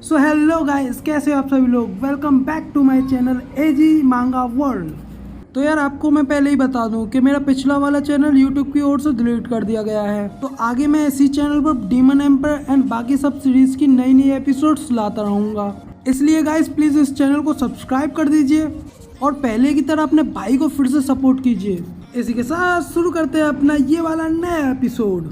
So hello guys, कैसे हो आप सभी लोग। Welcome back to my channel AG manga world. तो यार आपको मैं पहले ही बता दूं कि मेरा पिछला वाला चैनल यूट्यूब की ओर से डिलीट कर दिया गया है। तो आगे मैं इसी चैनल पर डीमन एम्पर एंड बाकी सब सीरीज की नई नई एपिसोड्स लाता रहूंगा। इसलिए गाइस प्लीज इस चैनल को सब्सक्राइब कर दीजिए और पहले की तरह अपने भाई को फिर से सपोर्ट कीजिए। इसी के साथ शुरू करते हैं अपना ये वाला नया एपिसोड।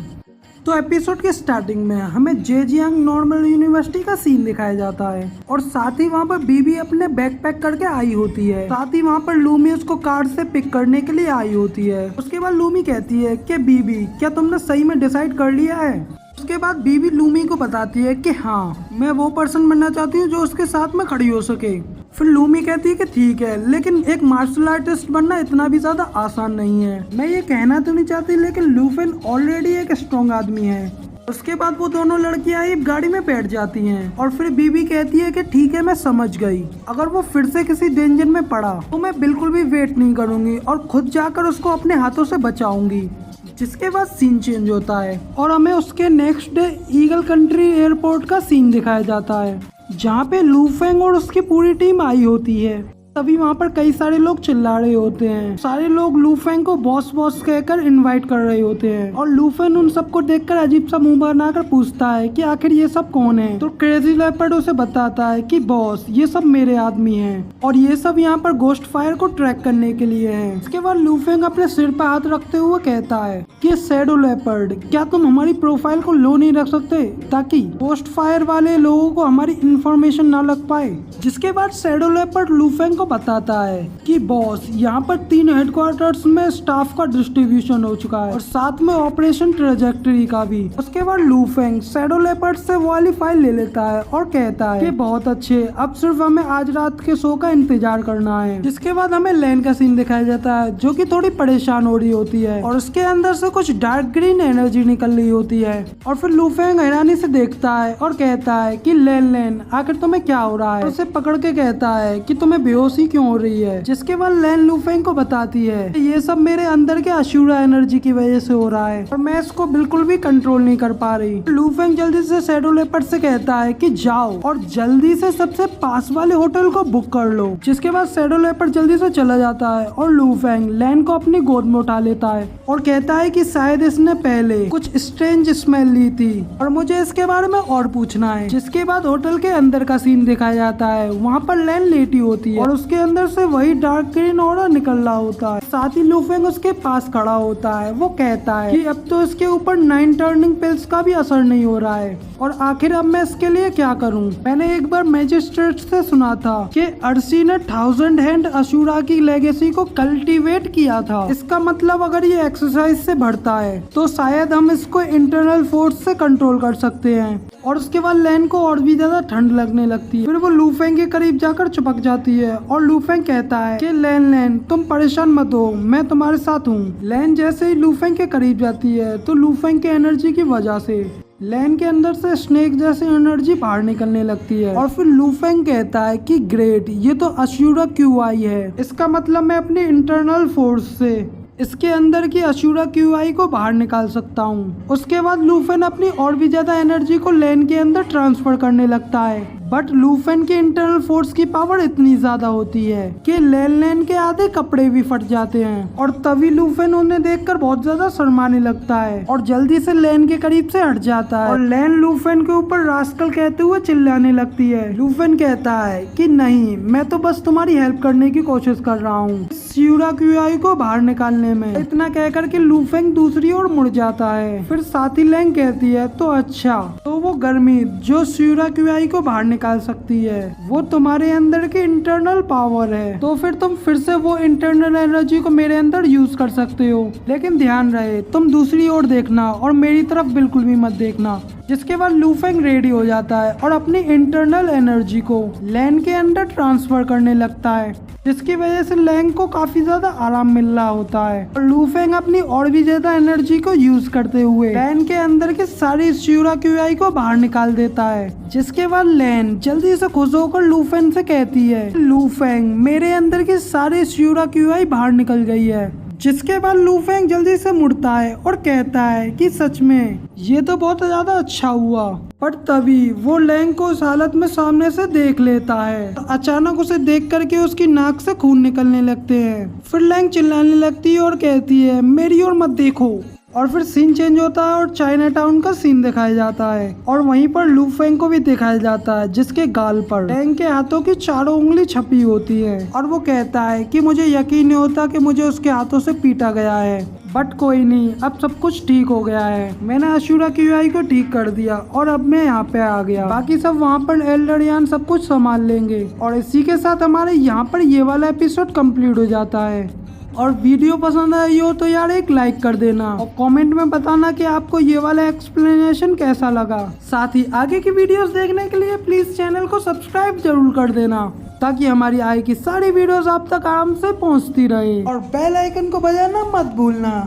तो एपिसोड के स्टार्टिंग में हमें जेजियांग नॉर्मल यूनिवर्सिटी का सीन दिखाया जाता है और साथ ही वहाँ पर बीबी अपने बैकपैक करके आई होती है। साथ ही वहाँ पर लूमी उसको कार से पिक करने के लिए आई होती है। उसके बाद लूमी कहती है कि बीबी क्या तुमने सही में डिसाइड कर लिया है। उसके बाद बीबी लूमी को बताती है कि हाँ, मैं वो पर्सन बनना चाहती हूँ जो उसके साथ में खड़ी हो सके। फिर लूमी कहती है कि ठीक है, लेकिन एक मार्शल आर्टिस्ट बनना इतना भी ज्यादा आसान नहीं है। मैं ये कहना तो नहीं चाहती, लेकिन लूफेन ऑलरेडी एक स्ट्रॉन्ग आदमी है। उसके बाद वो दोनों लड़कियां एक गाड़ी में बैठ जाती हैं और फिर बीबी कहती है कि ठीक है, मैं समझ गई। अगर वो फिर से किसी डेंजर में पड़ा तो मैं बिल्कुल भी वेट नहीं करूंगी और खुद जाकर उसको अपने हाथों से बचाऊंगी। जिसके बाद सीन चेंज होता है और हमें उसके next day eagle country airport का सीन दिखाया जाता है, जहाँ पे लूफेंग और उसकी पूरी टीम आई होती है। तभी वहाँ पर कई सारे लोग चिल्ला रहे होते हैं। सारे लोग लूफेंग को बॉस बॉस कहकर इनवाइट कर रहे होते हैं और लूफेंग उन सबको देखकर अजीब सा मुंह बनाकर पूछता है कि आखिर ये सब कौन है। तो क्रेजी लेपर्ड उसे बताता है कि बॉस, ये सब मेरे आदमी हैं और ये सब यहाँ पर गोस्ट फायर को ट्रैक करने के लिए है। इसके बाद लूफेंग अपने सिर पर हाथ रखते हुए कहता है कि शैडो लेपर्ड, क्या तुम हमारी प्रोफाइल को लो नहीं रख सकते ताकि गोस्ट फायर वाले लोगों को हमारी इंफॉर्मेशन ना लग पाए। जिसके बाद शैडो लेपर्ड लूफेंग को बताता है कि बॉस, यहाँ पर 3 हेडक्वार्टर्स में स्टाफ का डिस्ट्रीब्यूशन हो चुका है और साथ में ऑपरेशन ट्रेजेक्टरी का भी। उसके बाद लूफेंग शैडो लेपर्ड से वो वाली फाइल ले लेता है और कहता है कि बहुत अच्छे, अब सिर्फ हमें आज रात के शो का इंतजार करना है। जिसके बाद हमें लैन का सीन दिखाया जाता है जो कि थोड़ी परेशान हो रही होती है और उसके अंदर से कुछ डार्क ग्रीन एनर्जी निकल रही होती है। और फिर लूफेंग हैरानी से देखता है और कहता है कि लैन आखिर तुम्हें क्या हो रहा है। उसे पकड़ के कहता है कि तुम्हें बेहोशी क्यों हो रही है। जिसके बाद लैन लूफेंग को बताती है कि ये सब मेरे अंदर के अशूरा एनर्जी की वजह से हो रहा है और मैं इसको बिल्कुल भी कंट्रोल नहीं कर पा रही। लूफेंग जल्दी से शैडो लेपर्ड से कहता है कि जाओ और जल्दी से सबसे पास वाले होटल को बुक कर लो। जिसके बाद शैडो लेपर्ड जल्दी से चला जाता है और लूफेंग लैन को अपनी गोद में उठा लेता है और कहता है कि शायद इसने पहले कुछ स्ट्रेंज स्मेल ली थी और मुझे इसके बारे में और पूछना है। जिसके बाद होटल के अंदर का सीन दिखाया जाता है। वहाँ पर लैन लेटी होती है और उसके अंदर से वही डार्क ग्रीन ऑरा निकल रहा होता है। साथ ही लूफेंग उसके पास खड़ा होता है। वो कहता है कि अब तो इसके ऊपर 9 टर्निंग पिल्स का भी असर नहीं हो रहा है और आखिर अब मैं इसके लिए क्या करूं। मैंने एक बार मैजिस्ट्रेट से सुना था कि अर्सी ने 1000 हैंड अशूरा की लेगेसी को कल्टीवेट किया था। इसका मतलब अगर ये एक्सरसाइज से बढ़ता है तो शायद हम इसको इंटरनल फोर्स से कंट्रोल कर सकते हैं। और उसके बाद लैन को और भी ज्यादा ठंड लगने लगती है। फिर वो लूफेंग के करीब जाकर चिपक जाती है और लूफेंग कहता है कि लैन तुम परेशान मत हो, मैं तुम्हारे साथ हूँ। लैन जैसे ही लूफेंग के करीब जाती है तो लूफेंग के एनर्जी की वजह से लैन के अंदर से स्नेक जैसी एनर्जी बाहर निकलने लगती है। और फिर लूफेंग कहता है कि ग्रेट, ये तो अशूरा QI है। इसका मतलब मैं अपनी इंटरनल फोर्स से इसके अंदर की अशूरा QI को बाहर निकाल सकता हूँ। उसके बाद लूफेन अपनी और भी ज्यादा एनर्जी को लैन के अंदर ट्रांसफर करने लगता है। बट लूफेन की इंटरनल फोर्स की पावर इतनी ज्यादा होती है कि लैन के आधे कपड़े भी फट जाते हैं और तभी लूफेन उन्हें देखकर बहुत ज्यादा शर्माने लगता है और जल्दी से लैन के करीब से हट जाता है और लैन लूफेन के ऊपर रास्कल कहते हुए चिल्लाने लगती है। लूफेन कहता है कि नहीं, मैं तो बस तुम्हारी हेल्प करने की कोशिश कर रहा हूँ अशूरा QI को बाहर निकालने में। इतना कहकर के लूफेंग दूसरी ओर मुड़ जाता है। फिर साथी लैंग कहती है तो अच्छा, तो वो गर्मी जो अशूरा QI को बाहर निकाल सकती है वो तुम्हारे अंदर की इंटरनल पावर है, तो फिर तुम फिर से वो इंटरनल एनर्जी को मेरे अंदर यूज कर सकते हो। लेकिन ध्यान रहे तुम दूसरी ओर देखना और मेरी तरफ बिल्कुल भी मत देखना। जिसके बाद लूफेंग रेडी हो जाता है और अपनी इंटरनल एनर्जी को लैन के अंदर ट्रांसफर करने लगता है, जिसकी वजह से लैंग को काफी ज्यादा आराम मिल रहा होता है। और लूफेंग अपनी और भी ज्यादा एनर्जी को यूज करते हुए लैन के अंदर के सारी अशूरा QI को बाहर निकाल देता है। जिसके बाद लैन जल्दी से खुश होकर लूफेंग से कहती है, लूफेंग मेरे अंदर की सारी अशूरा QI बाहर निकल गई है। जिसके बाद लूफेंग जल्दी से मुड़ता है और कहता है कि सच में ये तो बहुत ज्यादा अच्छा हुआ। पर तभी वो लैंग को उस हालत में सामने से देख लेता है। तो अचानक उसे देख करके उसकी नाक से खून निकलने लगते हैं। फिर लैंग चिल्लाने लगती है और कहती है मेरी ओर मत देखो। और फिर सीन चेंज होता है और चाइना टाउन का सीन दिखाया जाता है और वहीं पर लू फेंग को भी दिखाया जाता है जिसके गाल पर लैंग के हाथों की चारों उंगली छपी होती है और वो कहता है कि मुझे यकीन नहीं होता कि मुझे उसके हाथों से पीटा गया है, बट कोई नहीं, अब सब कुछ ठीक हो गया है। मैंने अशुरा क्यूआई को ठीक कर दिया और अब मैं यहाँ पे आ गया। बाकी सब वहाँ पर एल्डरियन सब कुछ संभाल लेंगे। और इसी के साथ हमारे यहाँ पर ये वाला एपिसोड कंप्लीट हो जाता है। और वीडियो पसंद आई हो तो यार एक लाइक कर देना और कमेंट में बताना कि आपको ये वाला एक्सप्लेनेशन कैसा लगा। साथ ही आगे की वीडियोस देखने के लिए प्लीज चैनल को सब्सक्राइब जरूर कर देना ताकि हमारी आगे की सारी वीडियोस आप तक आराम से पहुंचती रहे और बेल आइकन को बजाना मत भूलना।